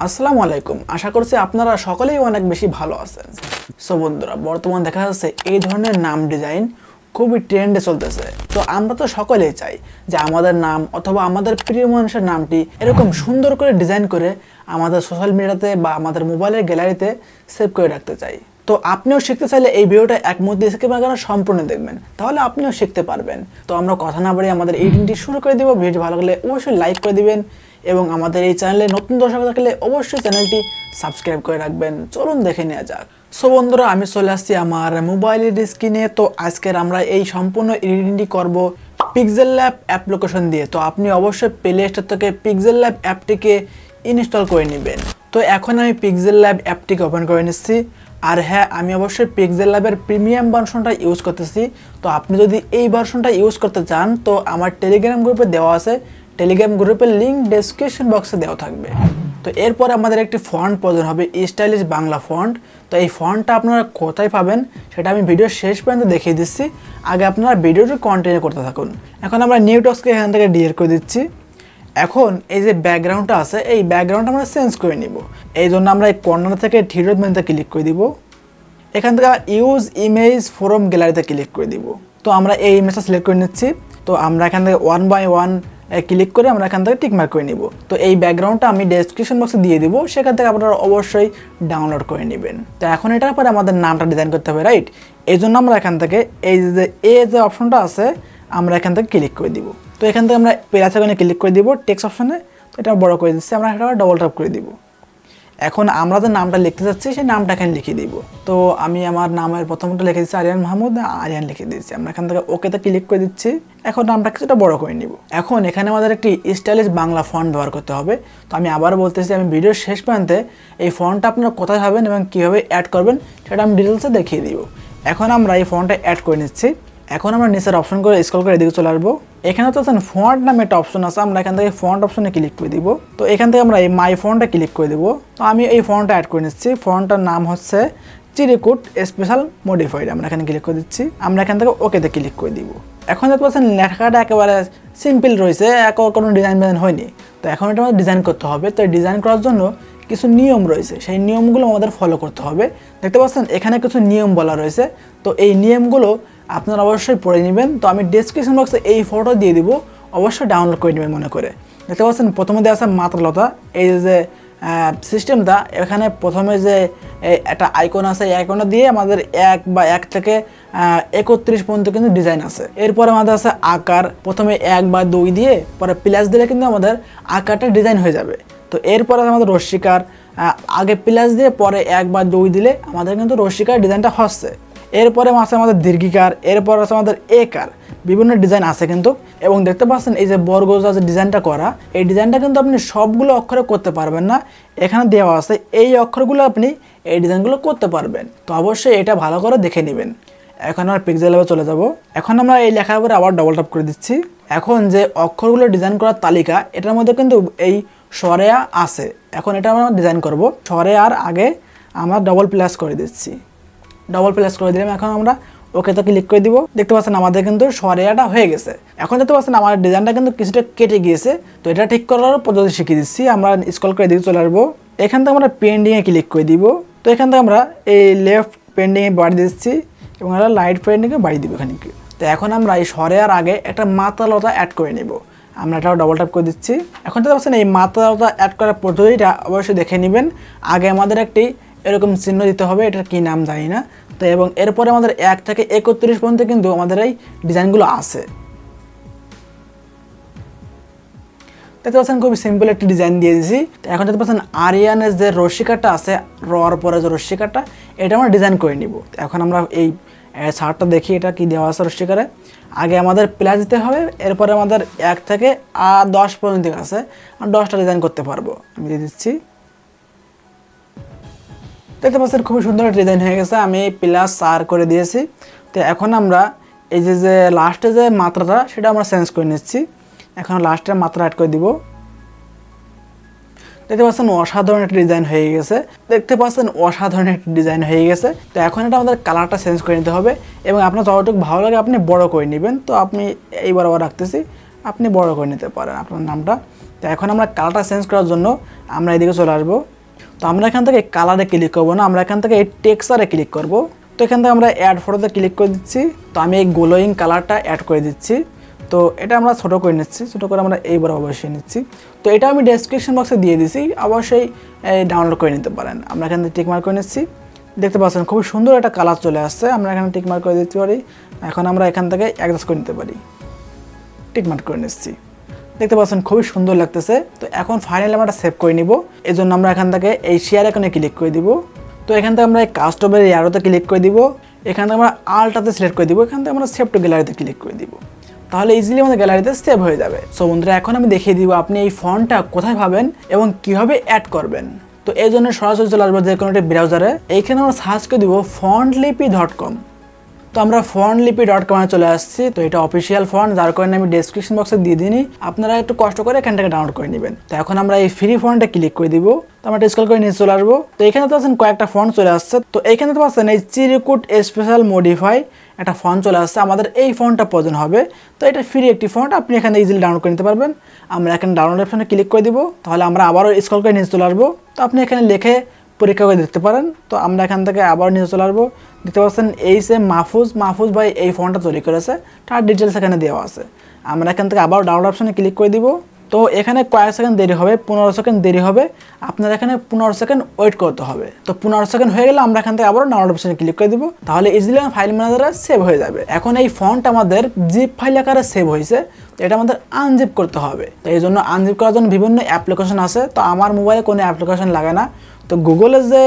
আসসালামু আলাইকুম। আশা করছি আপনারা সকলেই অনেক বেশি ভালো আছেন। সো বন্ধুরা, বর্তমান দেখা যাচ্ছে এই ধরনের নাম ডিজাইন খুবই ট্রেন্ডে চলতেছে। তো আমরা তো সকলেই চাই যে আমাদের নাম অথবা আমাদের প্রিয় মানুষের নামটি এরকম সুন্দর করে ডিজাইন করে আমাদের সোশ্যাল মিডিয়াতে বা আমাদের মোবাইলের গ্যালারিতে সেভ করে রাখতে চাই। তো আপনিও শিখতে চাইলে এই ভিডিওটা এক মধ্যে স্কিপ না করে সম্পূর্ণ দেখবেন, তাহলে আপনিও শিখতে পারবেন। তো আমরা কথা না বাড়িয়ে আমাদের এই দিনটি শুরু করে দিব। ভিডিও ভালো লাগলে অবশ্যই লাইক করে দিবেন এবং আমাদের এই চ্যানেলে নতুন দর্শক থাকলে অবশ্যই চ্যানেলটি সাবস্ক্রাইব করে রাখবেন। চলুন দেখে নেওয়া যাক। সো বন্ধুরা, আমি চলে আসছি আমার মোবাইলের স্ক্রিনে। তো আজকের আমরা এই সম্পূর্ণ এডিটিংটি করব পিক্সেলল্যাব অ্যাপ্লিকেশন দিয়ে। তো আপনি অবশ্যই প্লে স্টোর থেকে পিক্সেলল্যাব অ্যাপটিকে ইনস্টল করে নেবেন। তো এখন আমি পিক্সেলল্যাব অ্যাপটিকে ওপেন করে নিচ্ছি। আর হ্যাঁ, আমি অবশ্যই পিক্সেলল্যাবের প্রিমিয়াম ভার্সনটা ইউজ করতেছি। তো আপনি যদি এই ভার্সনটা ইউজ করতে চান তো আমার টেলিগ্রাম গ্রুপে দেওয়া আছে, টেলিগ্রাম গ্রুপের লিঙ্ক ডেসক্রিপশন বক্সে দেওয়া থাকবে। তো এরপর আমাদের একটি ফন্ট প্রয়োজন হবে, স্টাইলিশ বাংলা ফন্ট। তো এই ফন্টটা আপনারা কোথায় পাবেন সেটা আমি ভিডিওর শেষ পর্যন্ত দেখিয়ে দিচ্ছি। আগে আপনারা ভিডিওটি কন্টিনিউ করতে থাকুন। এখন আমরা নিউ টক্সকে এখান থেকে ডিলিট করে দিচ্ছি। এখন এই যে ব্যাকগ্রাউন্ডটা আছে, এই ব্যাকগ্রাউন্ডটা আমরা চেঞ্জ করে নিব। এই জন্য আমরা এই কর্নার থেকে থ্রি মেনুতে ক্লিক করে দিব। এখান থেকে ইউজ ইমেজ ফ্রম গ্যালারিতে ক্লিক করে দিব। তো আমরা এই ইমেজটা সিলেক্ট করে নিচ্ছি। তো আমরা এখান থেকে 1 বাই 1 ক্লিক করে আমরা এখান থেকে টিকমার্ক করে নিব। তো এই ব্যাকগ্রাউন্ডটা আমি ডেসক্রিপশন বক্সে দিয়ে দিব, সেখান থেকে আপনারা অবশ্যই ডাউনলোড করে নেবেন। তো এখন এটার পরে আমাদের নামটা ডিজাইন করতে হবে, রাইট? এই জন্য আমরা এখান থেকে এই যে অপশনটা আছে আমরা এখান থেকে ক্লিক করে দিব। তো এখান থেকে আমরা প্লাস আইকনে ক্লিক করে দিব টেক্সট অপশনে। তো এটা বড় করে দিচ্ছি, আমরা এটা ডবল ট্যাপ করে দিব। এখন আমরা যে নামটা লিখতে যাচ্ছি সেই নামটা এখানে লিখে দিব। তো আমি আমার নামের প্রথমটা লিখে দিচ্ছি আরিয়ান মাহমুদ, আরিয়ান লিখে দিচ্ছি। আমরা এখান থেকে ওকেতে ক্লিক করে দিচ্ছি। এখন নামটা কিছুটা বড় করে নিব। এখন এখানে আমাদের একটি স্টাইলিশ বাংলা ফন্ট ব্যবহার করতে হবে। তো আমি আবার বলতেছি, আমি ভিডিওর শেষ পর্যন্ত এই ফন্টটা আপনারা কোথায় পাবেন এবং কীভাবে অ্যাড করবেন সেটা আমি ডিটেলসে দেখিয়ে দিব। এখন আমরা এই ফন্টটা অ্যাড করে নিচ্ছি। এখন আমরা নিচের অপশন করে স্ক্রল করে এদিকে চলে আসবো। এখানে তো ফন্ট নামে একটা অপশন আছে, আমরা এখান থেকে ফন্ট অপশনে ক্লিক করে দিব। তো এখান থেকে আমরা এই মাই ফন্টটা ক্লিক করে দিব। তো আমি এই ফন্টটা অ্যাড করে নিচ্ছি। ফন্টটার নাম হচ্ছে চিরিকুট স্পেশাল মডিফাইড। আমরা এখানে ক্লিক করে দিচ্ছি। আমরা এখান থেকে ওকেতে ক্লিক করে দিব। এখন দেখতে পাচ্ছেন লেখাটা একেবারে সিম্পল রয়েছে, কোনো ডিজাইন হয়নি। তো এখন এটা আমাদের ডিজাইন করতে হবে। তো ডিজাইন করার জন্য কিছু নিয়ম রয়েছে, সেই নিয়মগুলো আমাদের ফলো করতে হবে। দেখতে পাচ্ছেন এখানে কিছু নিয়ম বলা রয়েছে। তো এই নিয়মগুলো আপনারা অবশ্যই পড়ে নেবেন। তো আমি ডেসক্রিপশন বক্সে এই ফটো দিয়ে দিব, অবশ্যই ডাউনলোড করে নেবেন মনে করে। দেখতে পাচ্ছেন প্রথমে দেওয়া আছে মাত্রালতা। এই যে সিস্টেমটা, এখানে প্রথমে যে একটা আইকন আছে, এই আইকনটা দিয়ে আমাদের 1 থেকে 31 পর্যন্ত কিন্তু ডিজাইন আছে। এরপরে আমাদের আছে আকার, প্রথমে 1 বা 2 দিয়ে পরে প্লাস দিলে কিন্তু আমাদের আকারটা ডিজাইন হয়ে যাবে। তো এরপরে আমাদের রশ্মিকার, আগে প্লাস দিয়ে পরে 1 বা 2 দিলে আমাদের কিন্তু রশ্মিকার ডিজাইনটা হচ্ছে। এরপরে আছে আমাদের দীর্ঘিকার, এরপর আছে আমাদের একার, বিভিন্ন ডিজাইন আছে কিন্তু। এবং দেখতে পাচ্ছেন এই যে বর্গজা যে ডিজাইনটা করা, এই ডিজাইনটা কিন্তু আপনি সবগুলো অক্ষরে করতে পারবেন না। এখানে দেওয়া আছে এই অক্ষরগুলো আপনি এই ডিজাইনগুলো করতে পারবেন। তো অবশ্যই এটা ভালো করে দেখে নেবেন। এখন আমরা পিক্সেলল্যাবে চলে যাব। এখন আমরা এই লেখার উপরে আবার ডবল ট্যাপ করে দিচ্ছি। এখন যে অক্ষরগুলো ডিজাইন করার তালিকা, এটার মধ্যে কিন্তু এই সরেয়া আছে। এখন এটা আমরা ডিজাইন করব। সরেয়ার আগে আমরা ডবল প্লাস করে দিচ্ছি, ডবল প্লাস করে দিলাম। এখন আমরা ওকেতে ক্লিক করে দিব। দেখতে পাচ্ছেন আমাদের কিন্তু সরেয়াটা হয়ে গেছে। এখন দেখতে পাচ্ছেন আমার ডিজাইনটা কিন্তু কিছুটা কেটে গিয়েছে। তো এটা ঠিক করার পদ্ধতি শিখিয়ে দিচ্ছি। আমরা স্ক্রল করে দিকে চলে আসবো। এখান থেকে আমরা পেন্ডিংয়ে ক্লিক করে দিব। তো এখান থেকে আমরা এই লেফট পেন্ডিংয়ে বাড়িয়ে দিচ্ছি এবং আমরা লাইট পেন্ডিংয়ে বাড়িয়ে দিব এখানে। তো এখন আমরা এই সরেয়ার আগে একটা মাত্রালতা অ্যাড করে নেব। আমরা এটাও ডবল ট্যাপ করে দিচ্ছি। এখন দেখতে পাচ্ছেন এই মাত্রালতা অ্যাড করার পদ্ধতিটা অবশ্যই দেখে নেবেন। আগে আমাদের একটি এরকম চিহ্ন দিতে হবে, এটার কি নাম জানি না। তো এবং এরপরে আমাদের 1 থেকে 31 পর্যন্ত কিন্তু আমাদের এই ডিজাইনগুলো আছে। দেখতে পাচ্ছেন খুবই সিম্পল একটি ডিজাইন দিয়ে দিয়েছি। এখন দেখতে পাচ্ছেন আরিয়ানের যে রশ্মিকাটা আছে, রর পরে যে রশ্মিকাটা, এটা আমরা ডিজাইন করে নিব। এখন আমরা এই শার্টটা দেখি এটা কি দেওয়া আছে রশ্মিকারে। আগে আমাদের প্লাস দিতে হবে, এরপরে আমাদের 1 থেকে 10 পর্যন্ত আছে, আর 10টা ডিজাইন করতে পারবো। আমি দিয়ে দিচ্ছি। দেখতে পাচ্ছেন খুবই সুন্দর একটা ডিজাইন হয়ে গেছে। আমি প্লাস 4 করে দিয়েছি। তো এখন আমরা এই যে লাস্টে যে মাত্রাটা সেটা আমরা চেঞ্জ করে নিচ্ছি। এখন লাস্টের মাত্রা অ্যাড করে দিব। দেখতে পাচ্ছেন অসাধারণ একটা ডিজাইন হয়ে গেছে। তো এখন এটা আমাদের কালারটা চেঞ্জ করে নিতে হবে এবং আপনার যতটুকু ভালো লাগে আপনি বড় করে নেবেন। তো আপনি এই বরাবর রাখতেছি, আপনি বড় করে নিতে পারেন আপনার নামটা। তো এখন আমরা কালারটা চেঞ্জ করার জন্য আমরা এদিকে চলে আসবো। তো আমরা এখান থেকে কালারে ক্লিক করবো না, আমরা এখান থেকে এই টেক্সচারে ক্লিক করব। তো এখান থেকে আমরা অ্যাড ফটোতে ক্লিক করে দিচ্ছি। তো আমি এই গ্লোয়িং কালারটা অ্যাড করে দিচ্ছি। তো এটা আমরা ছোটো করে নিচ্ছি, ছোটো করে আমরা এই বরাবর বসিয়ে নিচ্ছি। তো এটা আমি ডেসক্রিপশন বক্সে দিয়ে দিছি, অবশ্যই ডাউনলোড করে নিতে পারেন। আমরা এখান থেকে টিক মার্ক করে নিচ্ছি, দেখতে পাচ্ছেন খুবই সুন্দর একটা কালার চলে আসছে। আমরা এখানে টিক মার্ক করে দিতে পারি। এখন আমরা এখান থেকে অ্যাডজাস্ট করে নিতে পারি, টিক মার্ক করে নিচ্ছি, দেখতে পাচ্ছেন খুবই সুন্দর লাগতেছে। তো এখন ফাইনালি আমরা সেভ করে নিব। এই জন্য আমরা এখান থেকে এই শেয়ার আইকনে ক্লিক করে দিব। তো এখান থেকে আমরা এই কাস্টমের অ্যারোতে ক্লিক করে দিব। এখান থেকে আমরা আলটাতে সিলেক্ট করে দিব। এখান থেকে আমরা সেভ টু গ্যালারিতে ক্লিক করে দিব। তাহলে ইজিলি আমাদের গ্যালারিতে সেভ হয়ে যাবে। সো বন্ধুরা, এখন আমি দেখিয়ে দিব আপনি এই ফন্টটা কোথায় পাবেন এবং কীভাবে অ্যাড করবেন। তো এই জন্য সরাসরি চলে আসবো যে কোনো একটা ব্রাউজারে। এইখানে আমরা সার্চ করে দিব fontlipi.com। তো আমরা fontlipi.com এ চলে আসছি। তো এটা অফিসিয়াল ফন্ট, যার কারণে আমি ডেসক্রিপশন বক্সে দিয়ে দিই। আপনারা একটু কষ্ট করে এখান থেকে ডাউনলোড করে নেবেন। তো এখন আমরা এই ফ্রি ফন্টে ক্লিক করে দিব। তো আমরা স্ক্রল করে নিচে চলে আসবো। তো এখানে তো আছেন কয়েকটা ফন্ট চলে আসছে। তো এখানে তো আছেন এই চিরকুট স্পেশাল মডিফাই একটা ফন্ট চলে আসছে। আমাদের এই ফন্টটা প্রয়োজন হবে। তো এটা ফ্রি একটি ফন্ট, আপনি এখানে ইজিলি ডাউনলোড করে নিতে পারবেন। আমরা এখানে ডাউনলোড অপশনে ক্লিক করে দিব। তাহলে আমরা আবারও স্ক্রল করে নিচে চলে আসবো। তো আপনি এখানে লিখে পরীক্ষা করে দেখতে পারেন। তো আমরা এখান থেকে আবার নিচে চলে আসবো। দেখতে পাচ্ছেন এই সে মাহফুজ ভাই এই ফন্টটা তৈরি করেছে, তার ডিটেলস এখানে দেওয়া আছে। আমরা এখান থেকে আবার ডাউনলোড অপশনে ক্লিক করে দিব। তো এখানে কয়েক সেকেন্ড দেরি হবে, 15 সেকেন্ড দেরি হবে। আপনার এখানে 15 সেকেন্ড ওয়েট করতে হবে। তো 15 সেকেন্ড হয়ে গেলে আমরা এখান থেকে আবার ডাউনলোড অপশনে ক্লিক করে দিব। তাহলে ইজিলি ফাইল ম্যানেজারে সেভ হয়ে যাবে। এখন এই ফন্ট আমাদের জিপ ফাইল আকারে সেভ হয়েছে, এটা আমাদের আনজিপ করতে হবে। তো এই জন্য আনজিপ করার জন্য বিভিন্ন অ্যাপ্লিকেশন আছে। তো আমার মোবাইলে কোনো অ্যাপ্লিকেশন লাগে না। তো গুগলের যে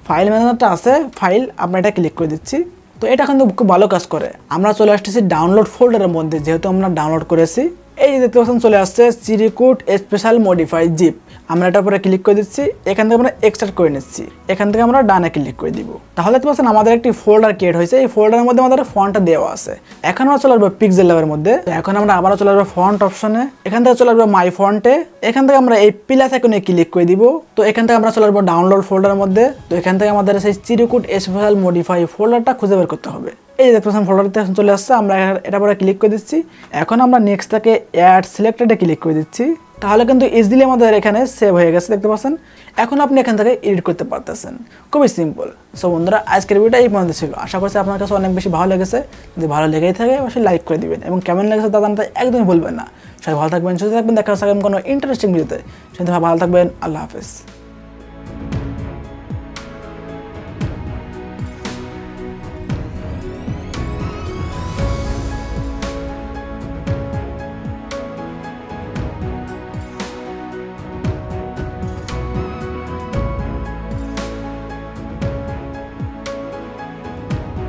ফাইল ম্যানেজারটা আছে, ফাইল, আমরা এটা ক্লিক করে দিচ্ছি। তো এটা কিন্তু খুব ভালো কাজ করে। আমরা চলে আসতেছি ডাউনলোড ফোল্ডারের মধ্যে, যেহেতু আমরা ডাউনলোড করেছি। এই দেখতে পাচ্ছেন চলে আসছে চিরকুট স্পেশাল মডিফাই জিপ। আমরা এটার উপরে ক্লিক করে দিচ্ছি। এখান থেকে আমরা এক্সট্রাক্ট করে নিচ্ছি। এখান থেকে আমরা ডানে ক্লিক করে দিব। তাহলে দেখতে পাচ্ছেন আমাদের একটি ফোল্ডার ক্রিয়েট হয়েছে। এই ফোল্ডারের মধ্যে আমাদের ফন্টটা দেওয়া আছে। এখন আমরা চলে আসবো পিক্সেলল্যাবের মধ্যে। এখন আমরা আবারও চলে আসবো ফন্ট অপশনে। এখান থেকে চলে আসবো মাই ফন্টে। এখান থেকে আমরা এই প্লাস আইকনে ক্লিক করে দিব। তো এখান থেকে আমরা চলে আসবো ডাউনলোড ফোল্ডারের মধ্যে। তো এখান থেকে আমাদের সেই চিরকুট স্পেশাল মডিফাই ফোল্ডারটা খুঁজে বের করতে হবে। এই দেখতে পাচ্ছেন ফোল্ডারতে চলে আসছে। আমরা এটা পরে ক্লিক করে দিচ্ছি। এখন আমরা নেক্সট থেকে অ্যাড সিলেক্টেডে ক্লিক করে দিচ্ছি। তাহলে কিন্তু ইজিলি আমাদের এখানে সেভ হয়ে গেছে, দেখতে পাচ্ছেন। এখন আপনি এখান থেকে এডিট করতে পারতেছেন, খুবই সিম্পল। সো বন্ধুরা, আজকের ভিডিওটা এই পর্যন্ত ছিল। আশা করছি আপনার কাছে অনেক বেশি ভালো লেগেছে। যদি ভালো লেগেই থাকে অবশ্যই লাইক করে দিবেন এবং কেমন লেগেছে তা জানতে একদমই ভুলবেন না। সবাই ভালো থাকবেন, সুস্থ থাকবেন। দেখা হচ্ছে কোনো ইন্টারেস্টিং ভিডিওতে। সেটা ভালো থাকবেন। আল্লাহ হাফেজ।